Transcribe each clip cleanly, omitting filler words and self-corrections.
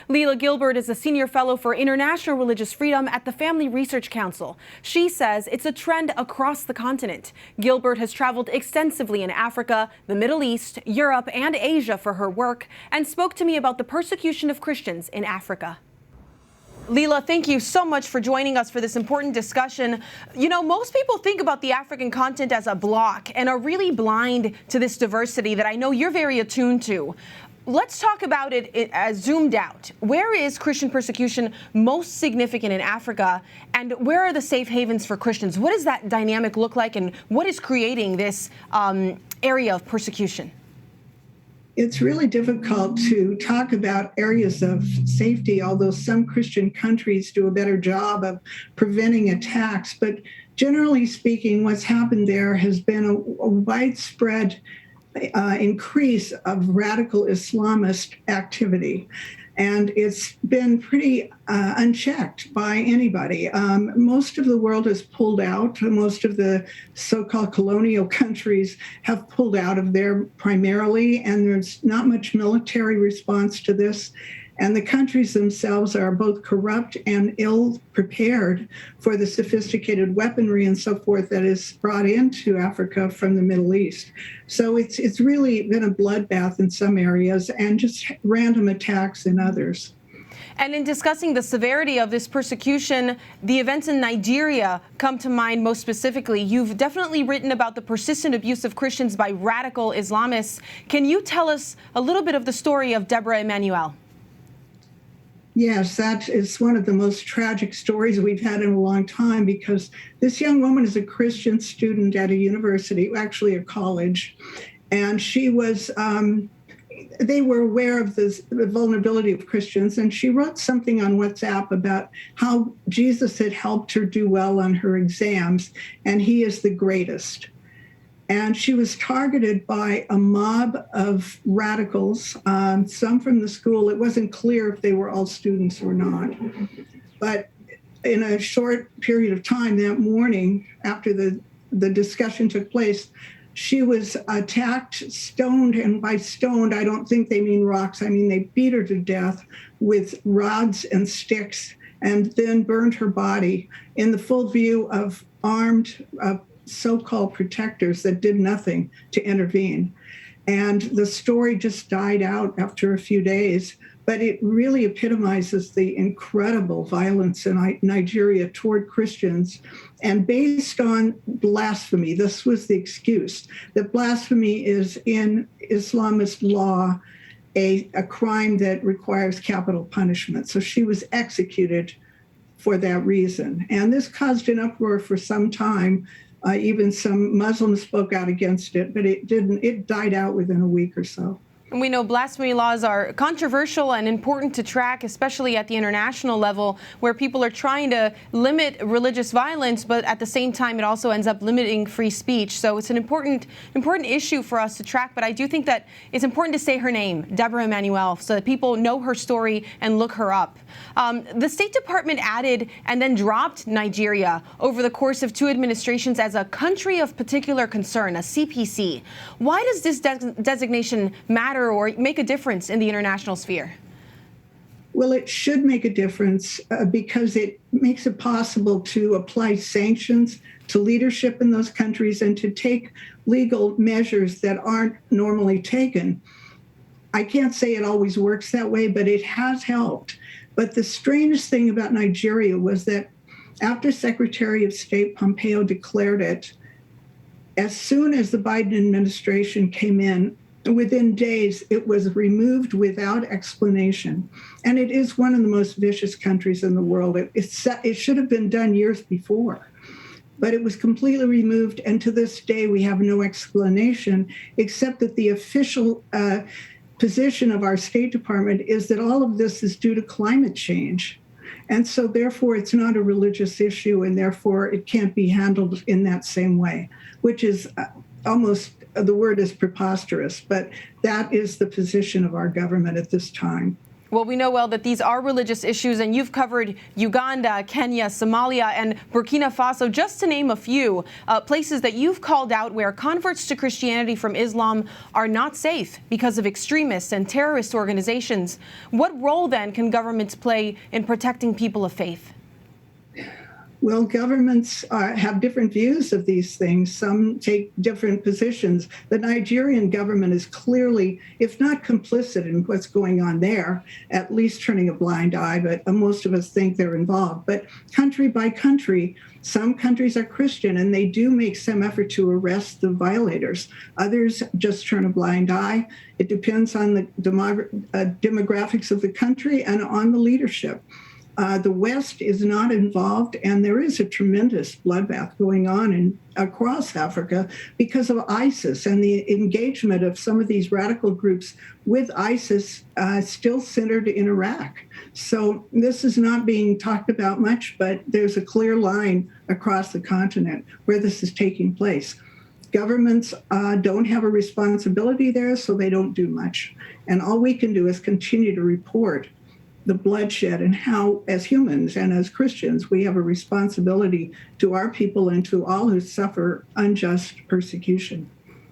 Lela Gilbert is a senior fellow for international religious freedom at the Family Research Council. She says it's a trend across the continent. Gilbert has traveled extensively in Africa, the Middle East, Europe, and Asia for her work and spoke to me about the persecution of Christians in Africa. Lela, thank you so much for joining us for this important discussion. You know, most people think about the African continent as a block and are really blind to this diversity that I know you're very attuned to. Let's talk about it as zoomed out. Where is Christian persecution most significant in Africa, and where are the safe havens for Christians? What does that dynamic look like, and what is creating this area of persecution? It's really difficult to talk about areas of safety, although some Christian countries do a better job of preventing attacks. But generally speaking, what's happened there has been a widespread increase of radical Islamist activity. And it's been pretty unchecked by anybody. Most of the world has pulled out. Most of the so-called colonial countries have pulled out of there primarily, and there's not much military response to this. And the countries themselves are both corrupt and ill-prepared for the sophisticated weaponry and so forth that is brought into Africa from the Middle East. So it's really been a bloodbath in some areas and just random attacks in others. And in discussing the severity of this persecution, the events in Nigeria come to mind most specifically. You've definitely written about the persistent abuse of Christians by radical Islamists. Can you tell us a little bit of the story of Deborah Emmanuel? Yes, that is one of the most tragic stories we've had in a long time, because this young woman is a Christian student at a university, actually a college, and she was, they were aware of the vulnerability of Christians, and she wrote something on WhatsApp about how Jesus had helped her do well on her exams, and he is the greatest. And she was targeted by a mob of radicals, some from the school. It wasn't clear if they were all students or not. But in a short period of time that morning, after the discussion took place, she was attacked, stoned, and by stoned, I don't think they mean rocks. I mean, they beat her to death with rods and sticks and then burned her body in the full view of armed so-called protectors that did nothing to intervene. And the story just died out after a few days, but it really epitomizes the incredible violence in Nigeria toward Christians, and based on blasphemy. This was the excuse, that blasphemy is in Islamist law a crime that requires capital punishment. So she was executed for that reason. And this caused an uproar for some time. Even some Muslims spoke out against it, but it died out within a week or so. And we know blasphemy laws are controversial and important to track, especially at the international level, where people are trying to limit religious violence, but at the same time, it also ends up limiting free speech. So it's an important issue for us to track. But I do think that it's important to say her name, Deborah Emmanuel, so that people know her story and look her up. The State Department added and then dropped Nigeria over the course of 2 administrations as a country of particular concern, a CPC. Why does this designation matter or make a difference in the international sphere? Well, it should make a difference because it makes it possible to apply sanctions to leadership in those countries and to take legal measures that aren't normally taken. I can't say it always works that way, but it has helped. But the strangest thing about Nigeria was that after Secretary of State Pompeo declared it, as soon as the Biden administration came in, within days, it was removed without explanation. And it is one of the most vicious countries in the world. It should have been done years before, but it was completely removed. And to this day, we have no explanation, except that the official position of our State Department is that all of this is due to climate change. And so therefore, it's not a religious issue, and therefore it can't be handled in that same way, which is almost, the word is preposterous, but that is the position of our government at this time. Well, we know well that these are religious issues, and you've covered Uganda, Kenya, Somalia, and Burkina Faso, just to name a few places that you've called out where converts to Christianity from Islam are not safe because of extremists and terrorist organizations. What role, then, can governments play in protecting people of faith? Well, governments have different views of these things. Some take different positions. The Nigerian government is clearly, if not complicit in what's going on there, at least turning a blind eye, but most of us think they're involved. But country by country, some countries are Christian and they do make some effort to arrest the violators. Others just turn a blind eye. It depends on the demographics of the country and on the leadership. The West is not involved, and there is a tremendous bloodbath going on across Africa because of ISIS and the engagement of some of these radical groups with ISIS still centered in Iraq. So this is not being talked about much, but there's a clear line across the continent where this is taking place. Governments don't have a responsibility there, so they don't do much. And all we can do is continue to report the bloodshed and how, as humans and as Christians, we have a responsibility to our people and to all who suffer unjust persecution.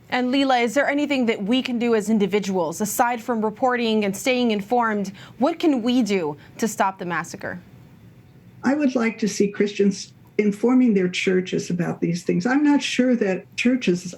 And Lela, is there anything that we can do as individuals, aside from reporting and staying informed? What can we do to stop the massacre? I would like to see Christians informing their churches about these things. I'm not sure that churches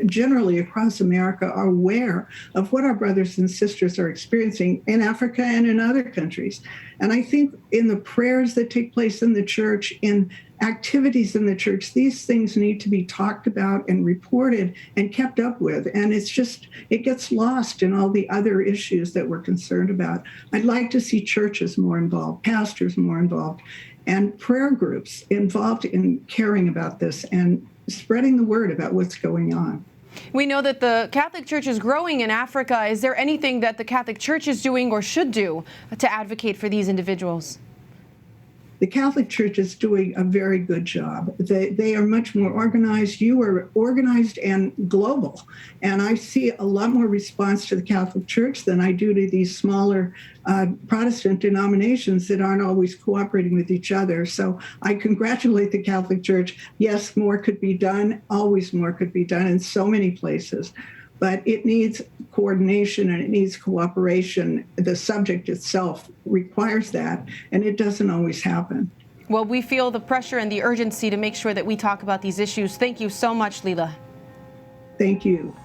generally across America are aware of what our brothers and sisters are experiencing in Africa and in other countries. And I think in the prayers that take place in the church, in activities in the church, these things need to be talked about and reported and kept up with. And it gets lost in all the other issues that we're concerned about. I'd like to see churches more involved, pastors more involved, and prayer groups involved in caring about this and spreading the word about what's going on. We know that the Catholic Church is growing in Africa. Is there anything that the Catholic Church is doing or should do to advocate for these individuals? The Catholic Church is doing a very good job. They are much more organized. You are organized and global. And I see a lot more response to the Catholic Church than I do to these smaller Protestant denominations that aren't always cooperating with each other. So I congratulate the Catholic Church. Yes, more could be done. Always more could be done in so many places. But it needs coordination and it needs cooperation. The subject itself requires that, and it doesn't always happen. Well, we feel the pressure and the urgency to make sure that we talk about these issues. Thank you so much, Lela. Thank you.